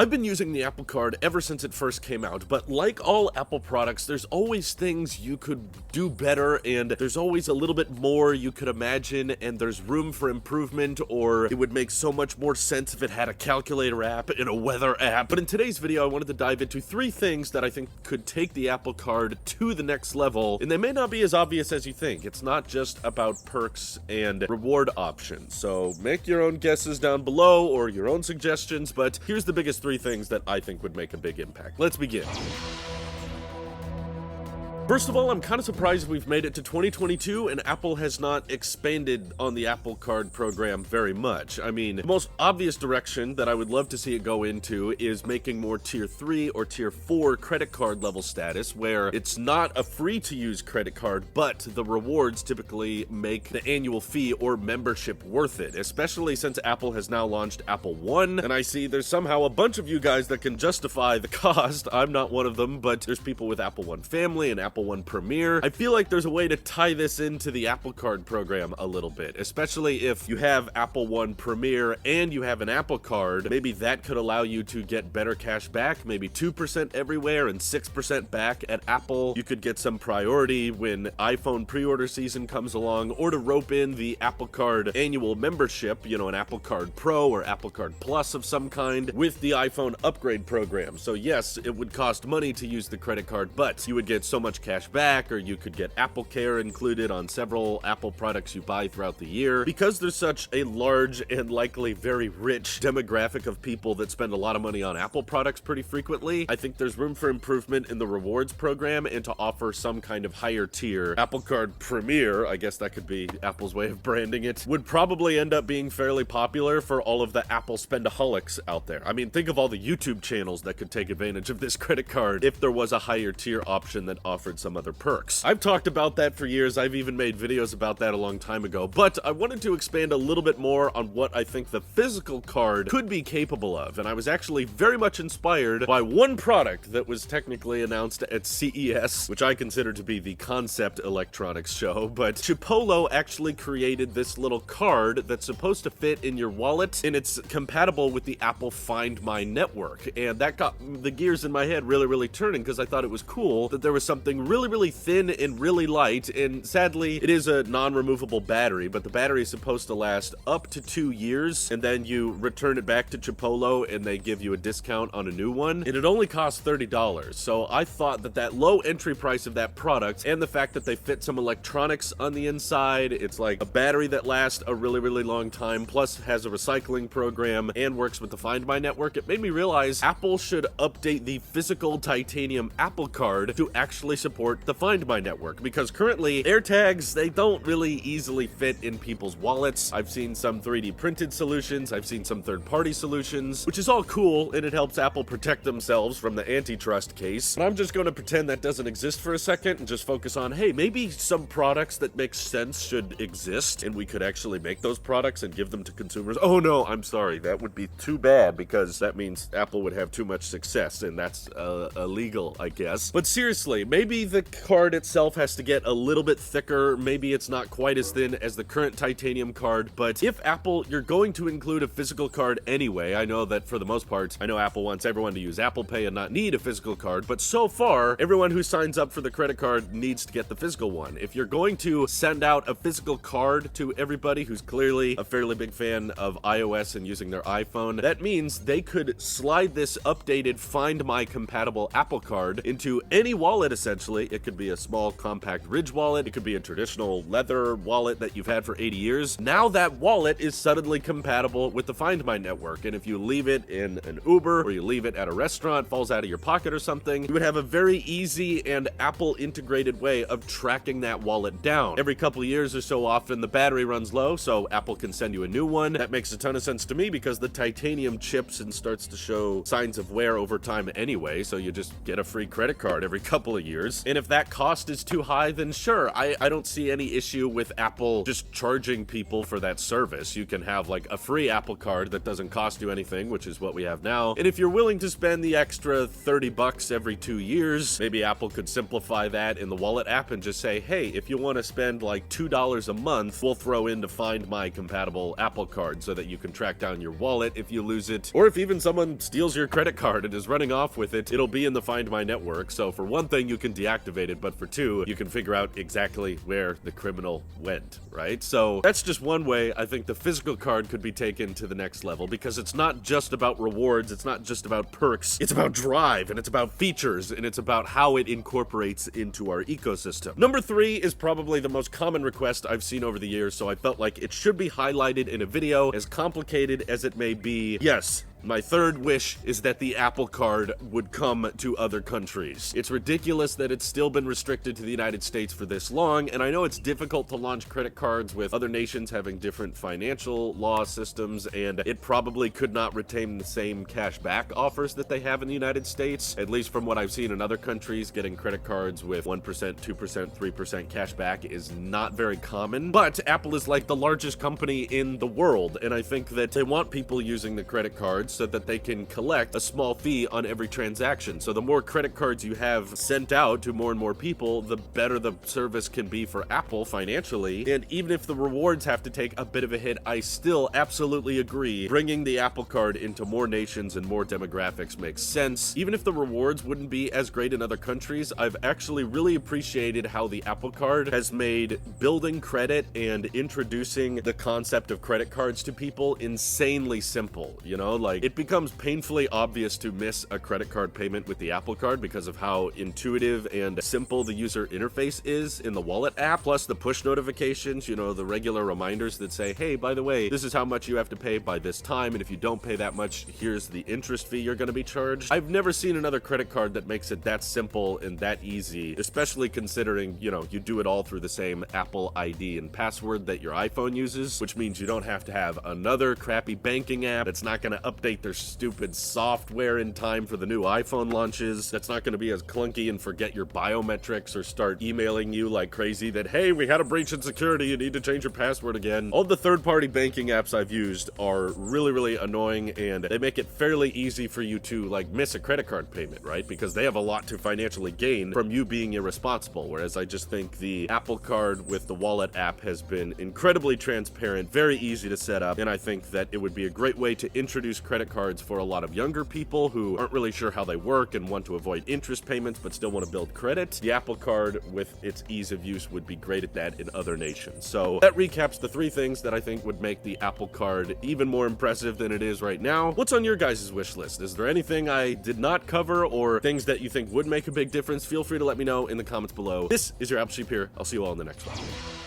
I've been using the Apple Card ever since it first came out, but like all Apple products, there's always things you could do better, and there's always a little bit more you could imagine, and there's room for improvement, or it would make so much more sense if it had a calculator app and a weather app. But in today's video, I wanted to dive into 3 things that I think could take the Apple Card to the next level, and they may not be as obvious as you think. It's not just about perks and reward options, so make your own guesses down below or your own suggestions, but here's the biggest 3 things that I think would make a big impact. Let's begin. First of all, I'm kind of surprised we've made it to 2022 and Apple has not expanded on the Apple Card program very much. I mean, the most obvious direction that I would love to see it go into is making more Tier 3 or Tier 4 credit card level status, where it's not a free-to-use credit card, but the rewards typically make the annual fee or membership worth it, especially since Apple has now launched Apple One, and I see there's somehow a bunch of you guys that can justify the cost. I'm not one of them, but there's people with Apple One Family and Apple One Premier. I feel like there's a way to tie this into the Apple Card program a little bit, especially if you have Apple One Premier and you have an Apple Card. Maybe that could allow you to get better cash back, maybe 2% everywhere and 6% back at Apple. You could get some priority when iPhone pre-order season comes along, or to rope in the Apple Card annual membership, you know, an Apple Card Pro or Apple Card Plus of some kind with the iPhone upgrade program. So yes, it would cost money to use the credit card, but you would get so much cash back, or you could get Apple Care included on several Apple products you buy throughout the year. Because there's such a large and likely very rich demographic of people that spend a lot of money on Apple products pretty frequently, I think there's room for improvement in the rewards program and to offer some kind of higher tier. Apple Card Premier, I guess that could be Apple's way of branding it, would probably end up being fairly popular for all of the Apple spendaholics out there. I mean, think of all the YouTube channels that could take advantage of this credit card if there was a higher tier option that offered some other perks. I've talked about that for years. I've even made videos about that a long time ago, but I wanted to expand a little bit more on what I think the physical card could be capable of, and I was actually very much inspired by one product that was technically announced at CES, which I consider to be the concept electronics show, but Chipolo actually created this little card that's supposed to fit in your wallet, and it's compatible with the Apple Find My network, and that got the gears in my head really turning, because I thought it was cool that there was something really thin and really light, and sadly it is a non-removable battery, but the battery is supposed to last up to 2 years, and then you return it back to Chipolo and they give you a discount on a new one, and it only costs $30. So I thought that that low entry price of that product, and the fact that they fit some electronics on the inside, it's like a battery that lasts a really long time, plus has a recycling program and works with the Find My network, it made me realize Apple should update the physical titanium Apple Card to actually support the Find My network, because currently AirTags, they don't really easily fit in people's wallets. I've seen some 3D printed solutions, I've seen some third-party solutions, which is all cool, and it helps Apple protect themselves from the antitrust case. But I'm just going to pretend that doesn't exist for a second and just focus on, hey, maybe some products that make sense should exist, and we could actually make those products and give them to consumers. Oh no, I'm sorry, that would be too bad, because that means Apple would have too much success, and that's illegal, I guess. But seriously, maybe the card itself has to get a little bit thicker. Maybe it's not quite as thin as the current titanium card, but if Apple, you're going to include a physical card anyway. I know that for the most part, I know Apple wants everyone to use Apple Pay and not need a physical card, but so far, everyone who signs up for the credit card needs to get the physical one. If you're going to send out a physical card to everybody who's clearly a fairly big fan of iOS and using their iPhone, that means they could slide this updated Find My compatible Apple Card into any wallet, essentially. It could be a small compact Ridge wallet, it could be a traditional leather wallet that you've had for 80 years. Now that wallet is suddenly compatible with the Find My network, and if you leave it in an Uber or you leave it at a restaurant, falls out of your pocket or something, you would have a very easy and Apple integrated way of tracking that wallet down. Every couple of years or so often the battery runs low, so Apple can send you a new one. That makes a ton of sense to me because the titanium chips and starts to show signs of wear over time anyway, so you just get a free credit card every couple of years. payments. And if that cost is too high, then sure, I don't see any issue with Apple just charging people for that service. You can have like a free Apple Card that doesn't cost you anything, which is what we have now. And if you're willing to spend the extra 30 bucks every 2 years, maybe Apple could simplify that in the wallet app and just say, hey, if you want to spend like $2 a month, we'll throw in to Find My compatible Apple Card so that you can track down your wallet if you lose it. Or if even someone steals your credit card and is running off with it, it'll be in the Find My network. So for one thing, you can deactivate it, but for two, you can figure out exactly where the criminal went, right? So that's just one way I think the physical card could be taken to the next level, because it's not just about rewards, it's not just about perks, it's about drive, and it's about features, and it's about how it incorporates into our ecosystem. Number 3 is probably the most common request I've seen over the years, so I felt like it should be highlighted in a video, as complicated as it may be. Yes, my third wish is that the Apple Card would come to other countries. It's ridiculous that it's still been restricted to the United States for this long, and I know it's difficult to launch credit cards with other nations having different financial law systems, and it probably could not retain the same cash back offers that they have in the United States. At least from what I've seen in other countries, getting credit cards with 1%, 2%, 3% cash back is not very common. But Apple is like the largest company in the world, and I think that they want people using the credit cards so that they can collect a small fee on every transaction. So the more credit cards you have sent out to more and more people, the better the service can be for Apple financially. And even if the rewards have to take a bit of a hit, I still absolutely agree bringing the Apple Card into more nations and more demographics makes sense. Even if the rewards wouldn't be as great in other countries, I've actually really appreciated how the Apple Card has made building credit and introducing the concept of credit cards to people insanely simple. You know, like, it becomes painfully obvious to miss a credit card payment with the Apple Card because of how intuitive and simple the user interface is in the wallet app, plus the push notifications, you know, the regular reminders that say, hey, by the way, this is how much you have to pay by this time, and if you don't pay that much, here's the interest fee you're going to be charged. I've never seen another credit card that makes it that simple and that easy, especially considering, you know, you do it all through the same Apple ID and password that your iPhone uses, which means you don't have to have another crappy banking app that's not going to update their stupid software in time for the new iPhone launches, that's not going to be as clunky and forget your biometrics or start emailing you like crazy that, hey, we had a breach in security, you need to change your password again. All the third-party banking apps I've used are really, really annoying, and they make it fairly easy for you to, like, miss a credit card payment, right? Because they have a lot to financially gain from you being irresponsible, whereas I just think the Apple Card with the Wallet app has been incredibly transparent, very easy to set up, and I think that it would be a great way to introduce credit cards for a lot of younger people who aren't really sure how they work and want to avoid interest payments but still want to build credit. The Apple Card with its ease of use would be great at that in other nations. So that recaps the 3 things that I think would make the Apple Card even more impressive than it is right now. What's on your guys' wish list? Is there anything I did not cover or things that you think would make a big difference? Feel free to let me know in the comments below. This is your Apple Sheep here. I'll see you all in the next one.